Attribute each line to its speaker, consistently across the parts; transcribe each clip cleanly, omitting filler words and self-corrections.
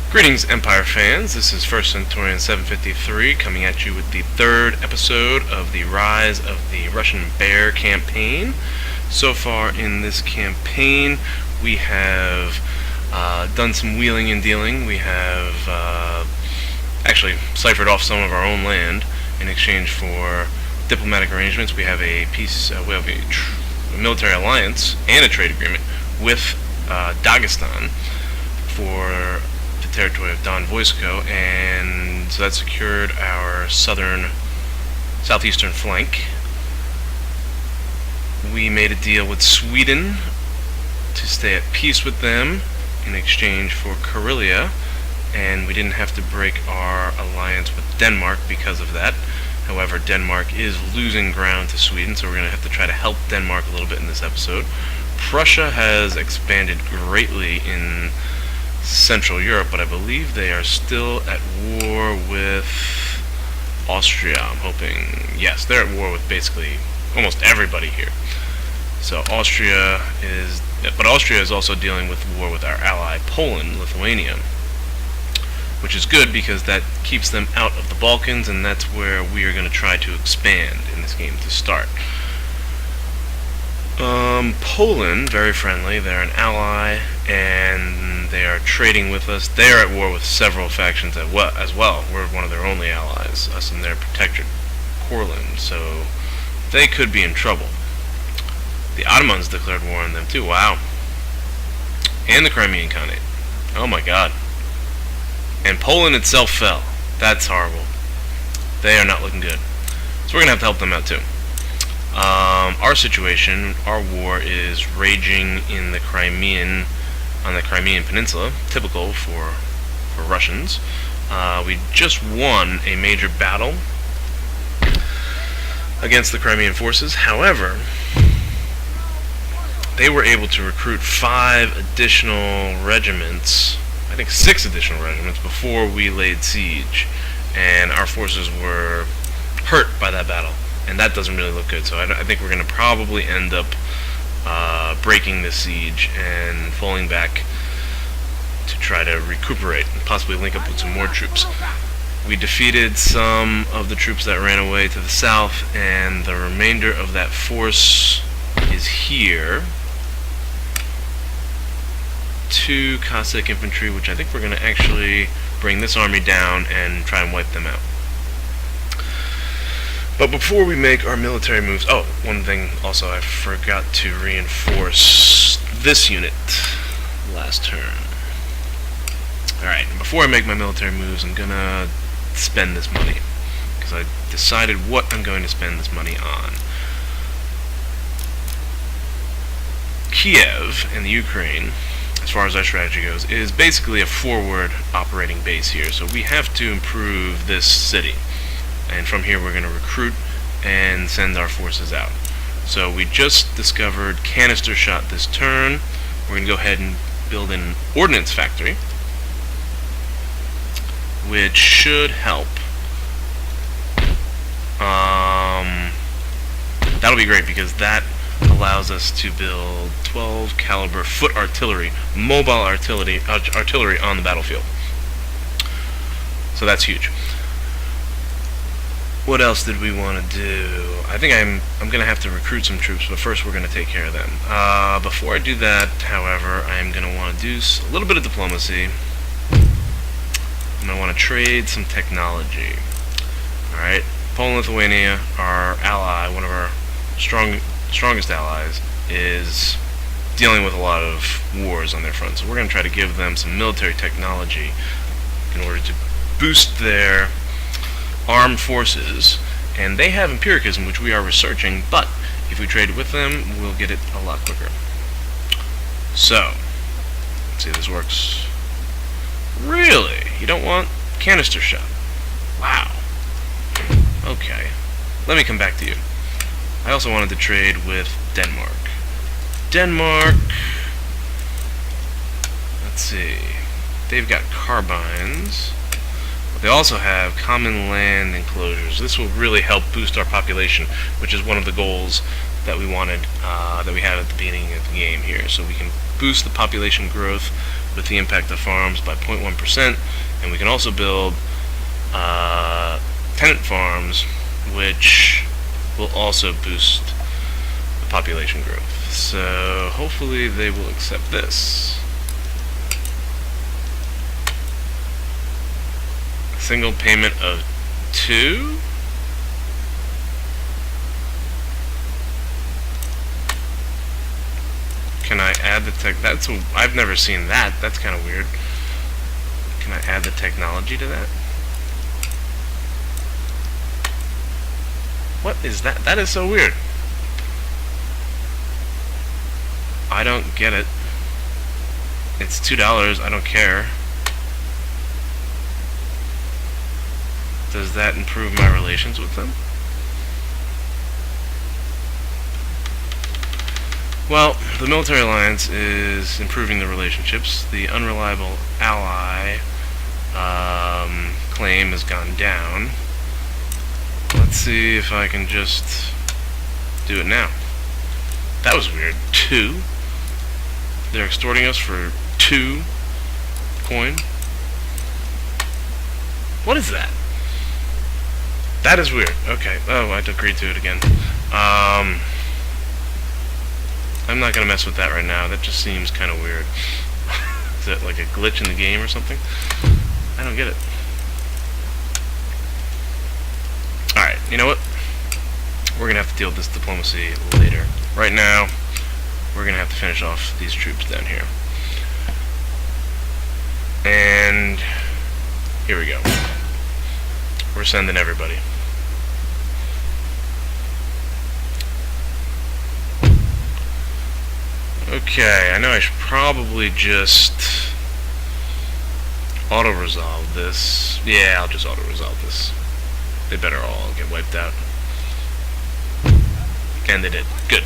Speaker 1: Greetings, Empire fans. This is First Centurion 753 coming at you with the third episode of the Rise of the Russian Bear campaign. So far in this campaign, we have done some wheeling and dealing. We have actually ciphered off some of our own land in exchange for diplomatic arrangements. We have a military alliance and a trade agreement with Dagestan for the territory of Don Vojsko, and so that secured our southeastern flank. We made a deal with Sweden to stay at peace with them in exchange for Karelia, and we didn't have to break our alliance with Denmark because of that. However, Denmark is losing ground to Sweden, so we're going to have to try to help Denmark a little bit in this episode. Prussia has expanded greatly in Central Europe, but I believe they are still at war with Austria, I'm hoping. Yes, they're at war with basically almost everybody here. So Austria is also dealing with war with our ally Poland, Lithuania, which is good because that keeps them out of the Balkans, and that's where we are going to try to expand in this game to start. Poland, very friendly. They're an ally, and they are trading with us. They are at war with several factions as well. We're one of their only allies, us and their protectorate, Courland, so they could be in trouble. The Ottomans declared war on them too, wow. And the Crimean Khanate. Oh my god. And Poland itself fell. That's horrible. They are not looking good. So we're going to have to help them out too. Our situation, our war is raging in the Crimean Peninsula, typical for Russians. We just won a major battle against the Crimean forces. However, they were able to recruit 5 additional regiments, I think 6 additional regiments, before we laid siege, and our forces were hurt by that battle, and that doesn't really look good. So I think we're going to probably end up breaking the siege and falling back to try to recuperate and possibly link up with some more troops. We defeated some of the troops that ran away to the south, and the remainder of that force is here. 2 Cossack infantry, which I think we're going to actually bring this army down and try and wipe them out. But before we make our military moves, oh, one thing also, I forgot to reinforce this unit last turn. Alright, before I make my military moves, I'm going to spend this money, because I decided what I'm going to spend this money on. Kiev and the Ukraine, as far as our strategy goes, is basically a forward operating base here, so we have to improve this city. And from here we're going to recruit and send our forces out. So we just discovered canister shot this turn. We're going to go ahead and build an ordnance factory, which should help. That'll be great because that allows us to build 12 caliber foot artillery, mobile artillery on the battlefield. So that's huge. What else did we want to do? I think I'm going to have to recruit some troops, but first we're going to take care of them. Before I do that, however, I'm going to want to do a little bit of diplomacy. I'm going to want to trade some technology. Alright, Poland, Lithuania, our ally, one of our strongest allies, is dealing with a lot of wars on their front. So we're going to try to give them some military technology in order to boost their armed forces, and they have empiricism, which we are researching, but if we trade with them, we'll get it a lot quicker. So, let's see if this works. Really? You don't want canister shot? Wow. Okay. Let me come back to you. I also wanted to trade with Denmark. Denmark, let's see, they've got carbines. They also have common land enclosures. This will really help boost our population, which is one of the goals that we wanted, that we had at the beginning of the game here. So we can boost the population growth with the impact of farms by 0.1%, and we can also build tenant farms, which will also boost the population growth. So hopefully they will accept this. Single payment of 2. Can I add the tech? I've never seen that. That's kind of weird. Can I add the technology to that? What is that? That is so weird. I don't get it. It's $2. I don't care. Does that improve my relations with them? Well, the military alliance is improving the relationships. The unreliable ally claim has gone down. Let's see if I can just do it now. That was weird. 2. They're extorting us for 2 coin. What is that? That is weird. Okay. Oh, I agreed to it again. I'm not gonna mess with that right now. That just seems kind of weird. Is that like a glitch in the game or something? I don't get it. Alright, you know what? We're gonna have to deal with this diplomacy later. Right now, we're gonna have to finish off these troops down here. And here we go. We're sending everybody. Okay, I know I should probably just auto-resolve this. Yeah, I'll just auto-resolve this. They better all get wiped out. And they did. Good.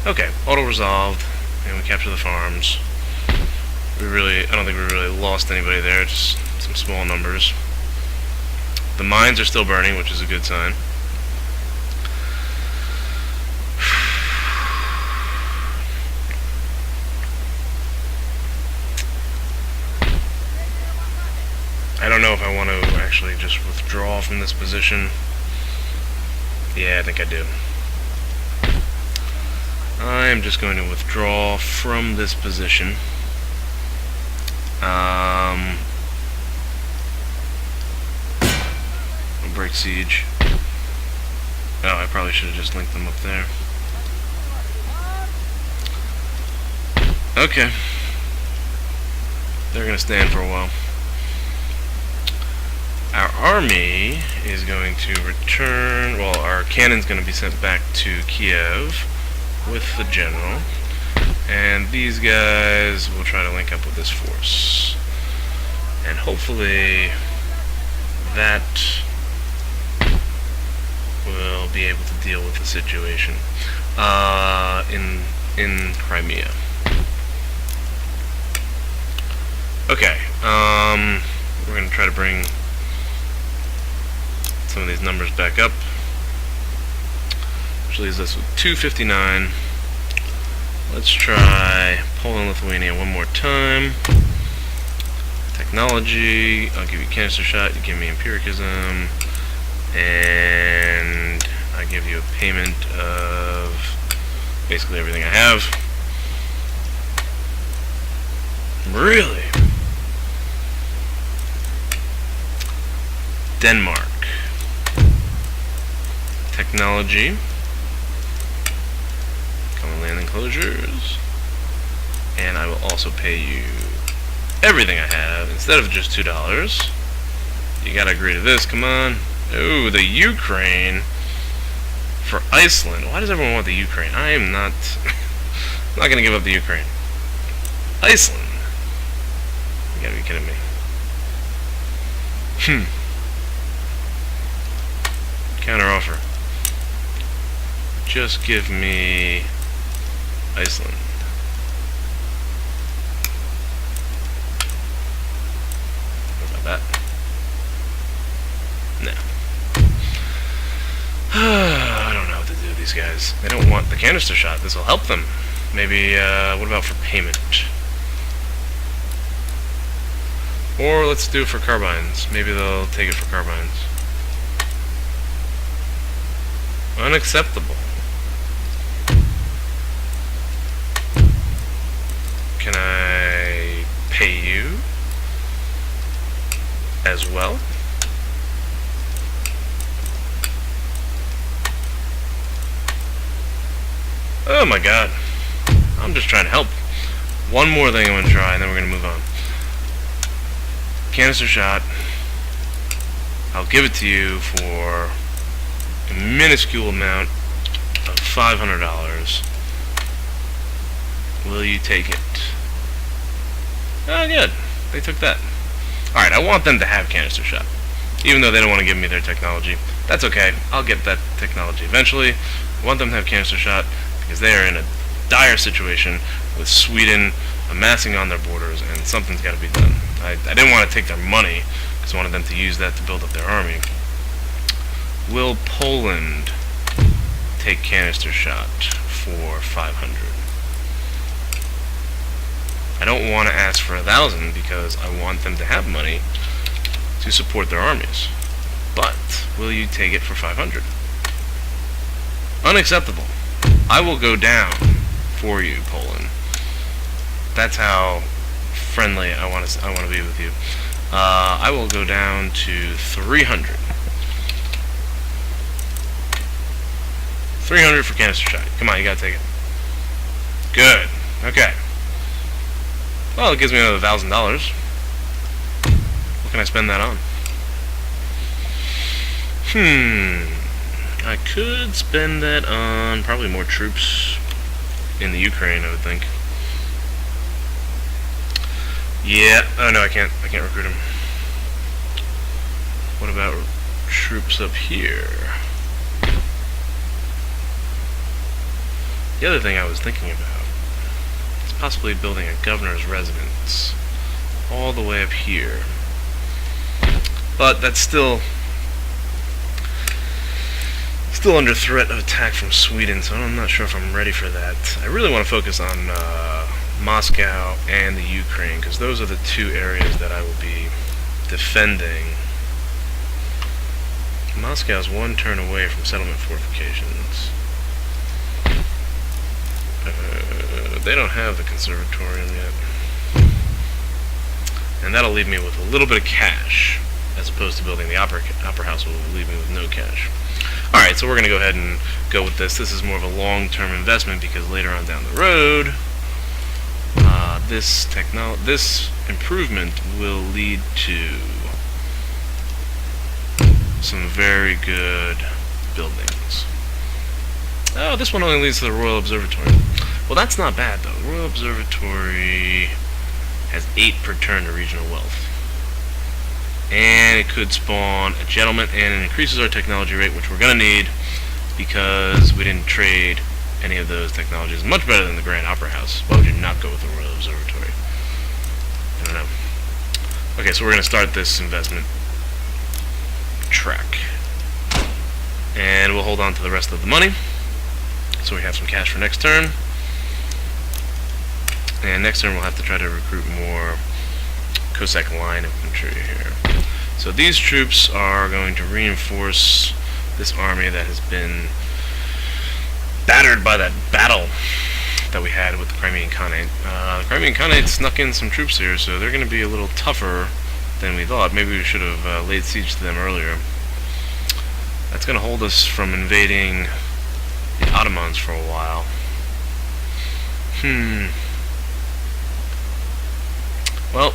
Speaker 1: Okay, auto-resolved, and we capture the farms. I don't think we really lost anybody there, just some small numbers. The mines are still burning, which is a good sign. I don't know if I want to actually just withdraw from this position. Yeah, I think I do. I am just going to withdraw from this position. I'll break siege. Oh, I probably should have just linked them up there. Okay. They're going to stand for a while. Our army is going to return, well, our cannon's going to be sent back to Kiev with the general, and these guys will try to link up with this force. And hopefully that will be able to deal with the situation in Crimea. Okay, we're going to try to bring some of these numbers back up, which leaves us with 259. Let's try Poland, Lithuania one more time. Technology, I'll give you canister shot, you give me empiricism, and I give you a payment of basically everything I have. Really? Denmark. Technology. Common land enclosures. And I will also pay you everything I have instead of just $2. You gotta agree to this, come on. Ooh, the Ukraine for Iceland. Why does everyone want the Ukraine? I am not I'm not gonna give up the Ukraine. Iceland. You gotta be kidding me. Counter offer. Just give me Iceland. What about that? No. I don't know what to do with these guys. They don't want the canister shot. This will help them. Maybe, what about for payment? Or let's do it for carbines. Maybe they'll take it for carbines. Unacceptable. Can I pay you as well? Oh my god. I'm just trying to help. One more thing I'm going to try, and then we're going to move on. Canister shot. I'll give it to you for a minuscule amount of $500. Will you take it? Oh, good. They took that. Alright, I want them to have canister shot. Even though they don't want to give me their technology. That's okay. I'll get that technology eventually. I want them to have canister shot because they are in a dire situation with Sweden amassing on their borders, and something's got to be done. I didn't want to take their money because I wanted them to use that to build up their army. Will Poland take canister shot for 500? I don't want to ask for 1,000 because I want them to have money to support their armies. But will you take it for 500? Unacceptable. I will go down for you, Poland. That's how friendly I want to be with you. I will go down to 300. 300 for canister shot. Come on, you gotta take it. Good. Okay. Well, it gives me another $1,000. What can I spend that on? I could spend that on probably more troops in the Ukraine, I would think. Yeah. Oh no, I can't recruit them. What about troops up here? The other thing I was thinking about is possibly building a governor's residence all the way up here. But that's still under threat of attack from Sweden, so I'm not sure if I'm ready for that. I really want to focus on Moscow and the Ukraine, because those are the two areas that I will be defending. Moscow's one turn away from settlement fortifications. They don't have the conservatorium yet. And that'll leave me with a little bit of cash, as opposed to building the opera house will leave me with no cash. Alright, so we're going to go ahead and go with this. This is more of a long-term investment because later on down the road, this improvement will lead to some very good buildings. Oh, this one only leads to the Royal Observatory. Well, that's not bad, though. Royal Observatory has 8 per turn to regional wealth. And it could spawn a gentleman, and it increases our technology rate, which we're going to need because we didn't trade any of those technologies. Much better than the Grand Opera House. Why would you not go with the Royal Observatory? I don't know. Okay, so we're going to start this investment track. And we'll hold on to the rest of the money, so we have some cash for next turn. And next turn we'll have to try to recruit more Cossack line infantry here. So these troops are going to reinforce this army that has been battered by that battle that we had with the Crimean Khanate. The Crimean Khanate snuck in some troops here, so they're going to be a little tougher than we thought. Maybe we should have laid siege to them earlier. That's going to hold us from invading the Ottomans for a while. Well,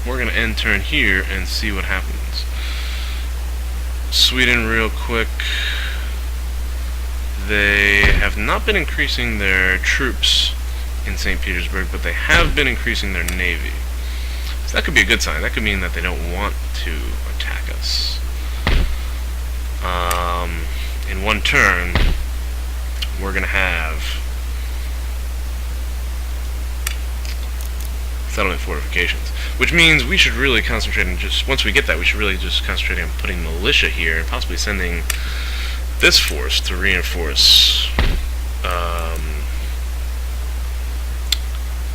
Speaker 1: we're going to end turn here and see what happens. Sweden, real quick. They have not been increasing their troops in St. Petersburg, but they have been increasing their navy. So that could be a good sign. That could mean that they don't want to attack us. In one turn, we're going to have settlement fortifications, which means we should really concentrate on once we get that, we should really just concentrate on putting militia here and possibly sending this force to reinforce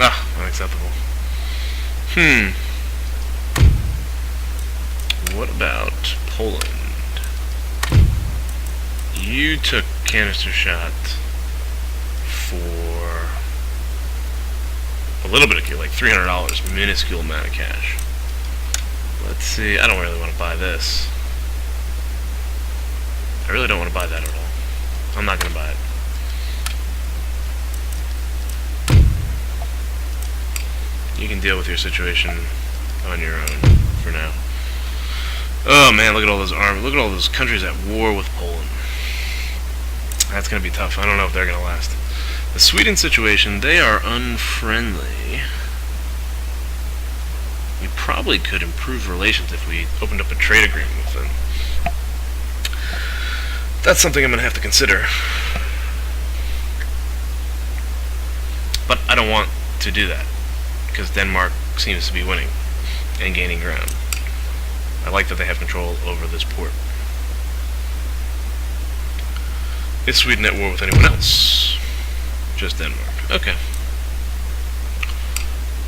Speaker 1: Ah, unacceptable. What about Poland? You took canister shot for a little bit of, like $300, minuscule amount of cash. Let's see, I don't really want to buy this. I really don't want to buy that at all. I'm not going to buy it. You can deal with your situation on your own for now. Oh man, look at all those look at all those countries at war with Poland. That's going to be tough. I don't know if they're going to last. The Sweden situation, they are unfriendly. We probably could improve relations if we opened up a trade agreement with them. That's something I'm going to have to consider. But I don't want to do that, because Denmark seems to be winning and gaining ground. I like that they have control over this port. Is Sweden at war with anyone else? Just Denmark. Okay.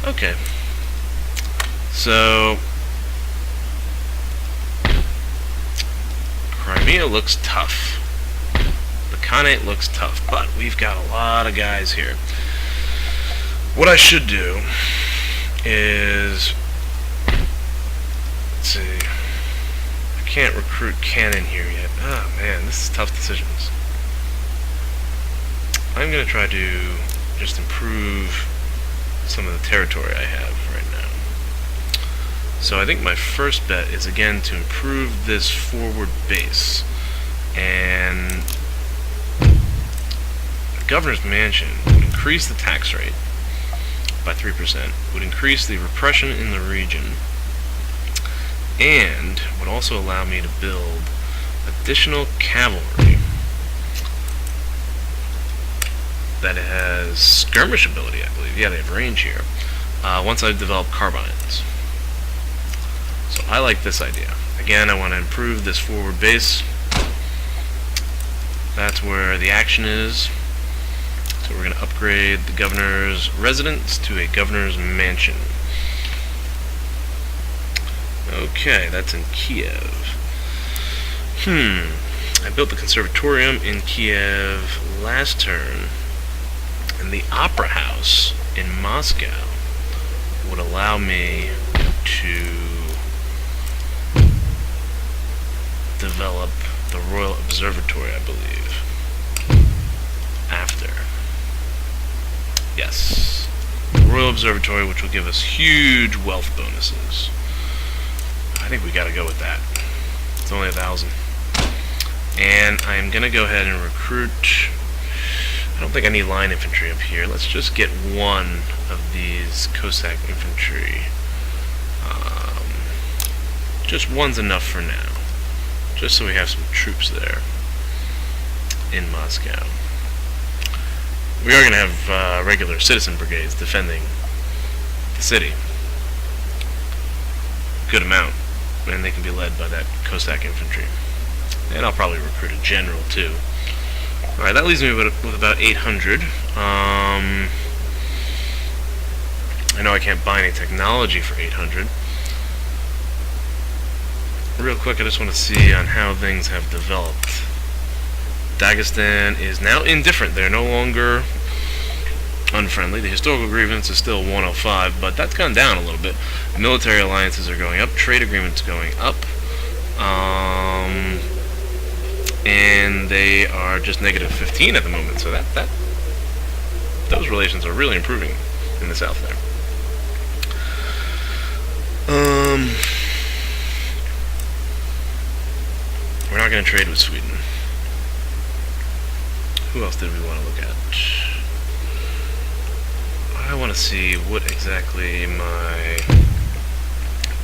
Speaker 1: Okay. So Crimea looks tough. The Khanate looks tough, but we've got a lot of guys here. What I should do is, let's see, I can't recruit cannon here yet. Oh man, this is tough decisions. I'm going to try to just improve some of the territory I have right now. So I think my first bet is again to improve this forward base. And the governor's mansion would increase the tax rate by 3%, would increase the repression in the region, and would also allow me to build additional cavalry that has skirmish ability, I believe. Yeah, they have range here. Once I've developed carbines. So I like this idea. Again, I want to improve this forward base. That's where the action is. So we're going to upgrade the governor's residence to a governor's mansion. Okay, that's in Kiev. I built the conservatorium in Kiev last turn, and the opera house in Moscow would allow me to develop the Royal Observatory, I believe, after. Yes. The Royal Observatory, which will give us huge wealth bonuses. I think we gotta go with that. It's only 1,000. And I'm gonna go ahead and recruit. I don't think I need line infantry up here. Let's just get one of these Cossack infantry. Just one's enough for now. Just so we have some troops there in Moscow. We are going to have regular citizen brigades defending the city. Good amount. And they can be led by that Cossack infantry. And I'll probably recruit a general too. Alright, that leaves me with about 800. I know I can't buy any technology for 800. Real quick, I just want to see on how things have developed. Dagestan is now indifferent. They're no longer unfriendly. The historical grievance is still 105, but that's gone down a little bit. Military alliances are going up. Trade agreements going up. And they are just negative 15 at the moment. So those relations are really improving in the south there. We're not going to trade with Sweden. Who else did we want to look at? I want to see what exactly my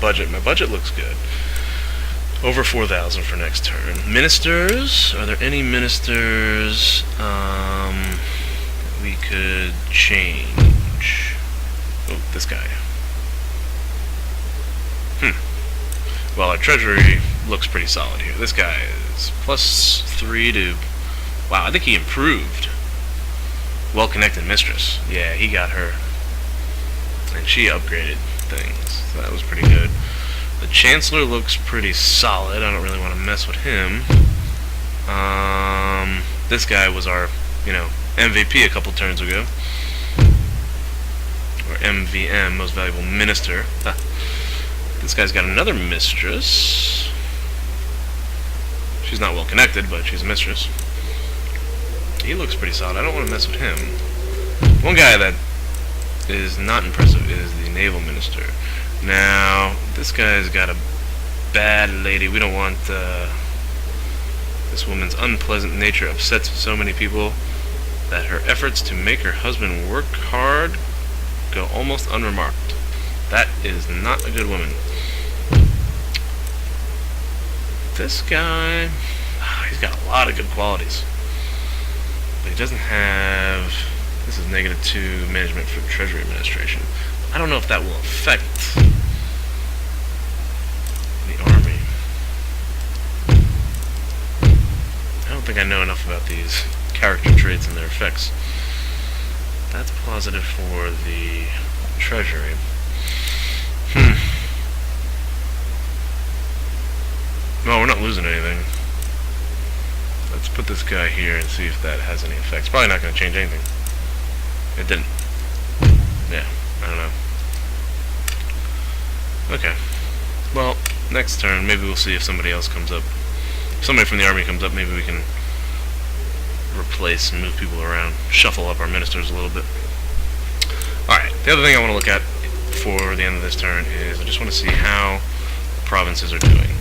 Speaker 1: budget looks good. Over 4,000 for next turn. Ministers? Are there any ministers we could change? Oh, this guy. Well, our treasury looks pretty solid here. This guy is +3 to... Wow, I think he improved. Well-connected mistress. Yeah, he got her. and she upgraded things, so that was pretty good. The Chancellor looks pretty solid. I don't really want to mess with him. This guy was our, MVP a couple turns ago. Or MVM, Most Valuable Minister. This guy's got another mistress. She's not well connected, but she's a mistress. He looks pretty solid. I don't want to mess with him. One guy that is not impressive is the Naval Minister. Now, this guy's got a bad lady. We don't want this woman's unpleasant nature upsets so many people that her efforts to make her husband work hard go almost unremarked. That is not a good woman. This guy, he's got a lot of good qualities. But he doesn't have... This is -2 management for Treasury Administration. I don't know if that will affect the Army. I don't think I know enough about these character traits and their effects. That's positive for the Treasury. No, we're not losing anything. Let's put this guy here and see if that has any effects. Probably not going to change anything. It didn't. Yeah, I don't know. Okay. Well, next turn, maybe we'll see if somebody else comes up. If somebody from the Army comes up, maybe we can replace and move people around. Shuffle up our ministers a little bit. Alright, the other thing I want to look at for the end of this turn is I just want to see how the provinces are doing.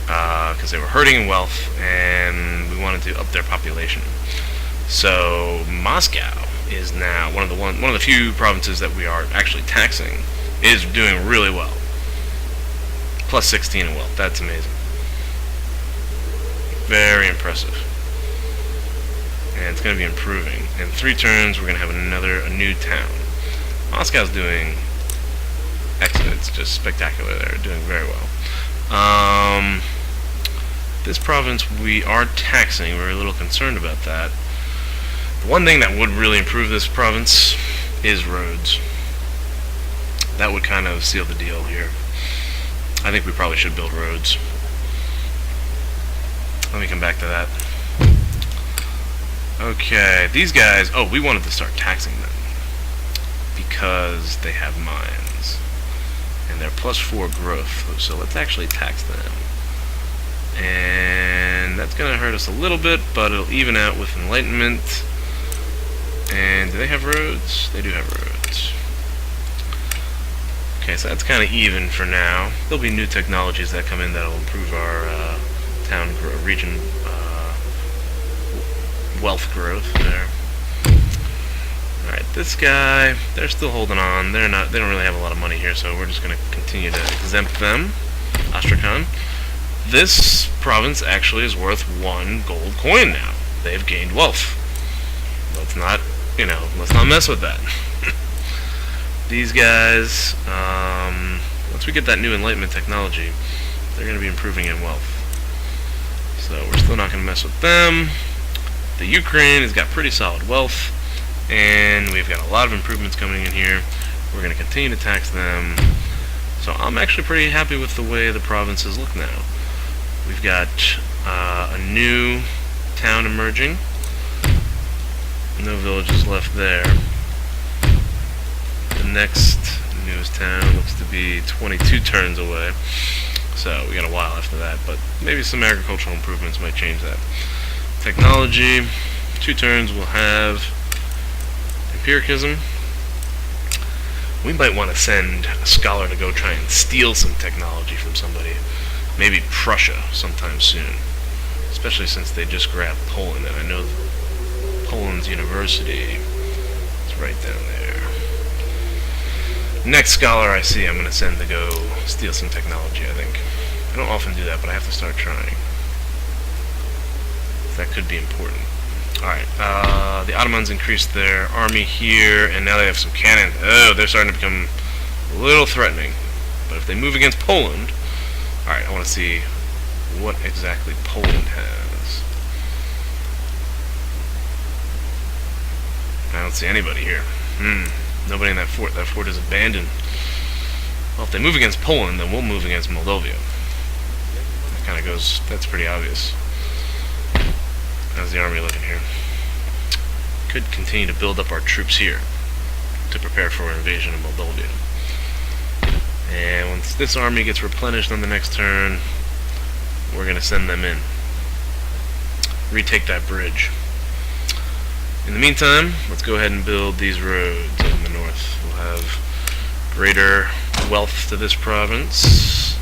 Speaker 1: Because they were hurting in wealth, and we wanted to up their population. So Moscow is now one of the few provinces that we are actually taxing is doing really well. Plus 16 in wealth. That's amazing. Very impressive. And it's going to be improving. In 3 turns, we're going to have a new town. Moscow's doing excellent. It's just spectacular. They're doing very well. This province we are taxing. We're a little concerned about that. The one thing that would really improve this province is roads. That would kind of seal the deal here. I think we probably should build roads. Let me come back to that. Okay, these guys... Oh, we wanted to start taxing them because they have mines. And they're +4 growth, so let's actually tax them. And that's going to hurt us a little bit, but it'll even out with enlightenment. And do they have roads? They do have roads. Okay, so that's kind of even for now. There'll be new technologies that come in that'll improve our region wealth growth there. Alright, this guy, they're still holding on. They don't really have a lot of money here, so we're just going to continue to exempt them. Astrakhan. This province actually is worth 1 gold coin now. They've gained wealth. Let's not mess with that. These guys, once we get that new enlightenment technology, they're going to be improving in wealth. So we're still not going to mess with them. The Ukraine has got pretty solid wealth, and we've got a lot of improvements coming in here. We're going to continue to tax them. So I'm actually pretty happy with the way the provinces look now. We've got a new town emerging. No villages left there. The next newest town looks to be 22 turns away. So we got a while after that, but maybe some agricultural improvements might change that. Technology, 2 turns we'll have empiricism. We might want to send a scholar to go try and steal some technology from somebody. Maybe Prussia sometime soon. Especially since they just grabbed Poland, and I know Poland's university is right down there. Next scholar I see I'm going to send to go steal some technology, I think. I don't often do that, but I have to start trying. That could be important. Alright, the Ottomans increased their army here, and now they have some cannons. Oh, they're starting to become a little threatening. But if they move against Poland... Alright, I want to see what exactly Poland has. I don't see anybody here. Nobody in that fort. That fort is abandoned. Well, if they move against Poland, then we'll move against Moldavia. That kind of goes... That's pretty obvious. How's the army looking here? Could continue to build up our troops here to prepare for an invasion of Moldavia. And once this army gets replenished on the next turn, we're going to send them in. Retake that bridge. In the meantime, let's go ahead and build these roads up in the north. We'll have greater wealth to this province.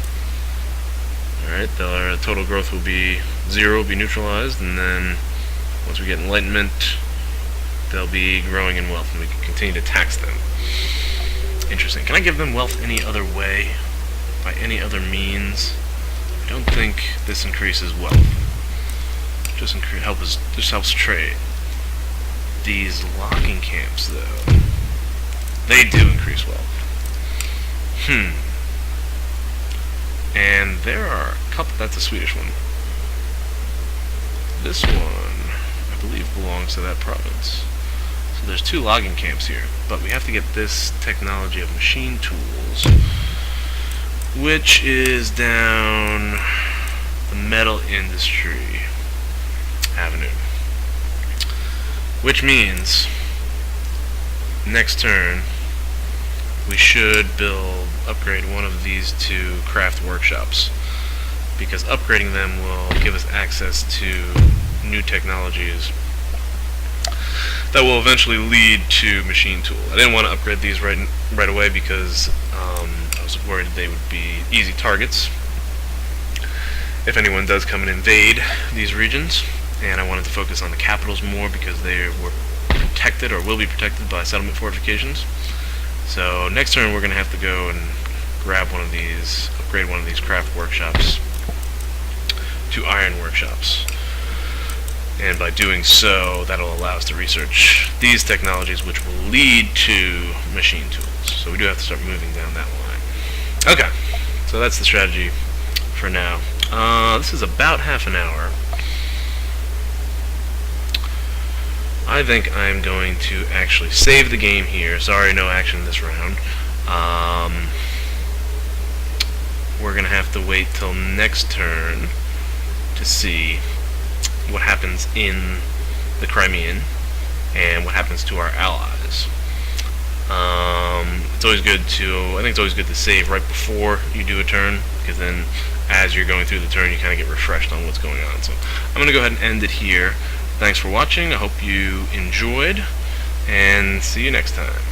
Speaker 1: Alright, their total growth will be 0, will be neutralized, and then once we get enlightenment, they'll be growing in wealth, and we can continue to tax them. Interesting. Can I give them wealth any other way? By any other means? I don't think this increases wealth. Just helps trade. These logging camps, though, they do increase wealth. And there are a couple. That's a Swedish one. This one, I believe, belongs to that province. So there's 2 logging camps here, but we have to get this technology of machine tools, which is down the metal industry avenue. Which means next turn we should upgrade one of these 2 craft workshops, because upgrading them will give us access to new technologies that will eventually lead to machine tool. I didn't want to upgrade these right away because I was worried they would be easy targets if anyone does come and invade these regions, and I wanted to focus on the capitals more because they were protected or will be protected by settlement fortifications. So next turn we're going to have to go and grab one of these, upgrade one of these craft workshops to iron workshops. And by doing so, that'll allow us to research these technologies, which will lead to machine tools. So we do have to start moving down that line. Okay, so that's the strategy for now. This is about half an hour. I think I'm going to actually save the game here. Sorry, no action this round. We're going to have to wait till next turn to see what happens in the Crimean and what happens to our allies. It's always good to, I think it's always good to save right before you do a turn, because then as you're going through the turn you kind of get refreshed on what's going on. So I'm going to go ahead and end it here. Thanks for watching. I hope you enjoyed, and see you next time.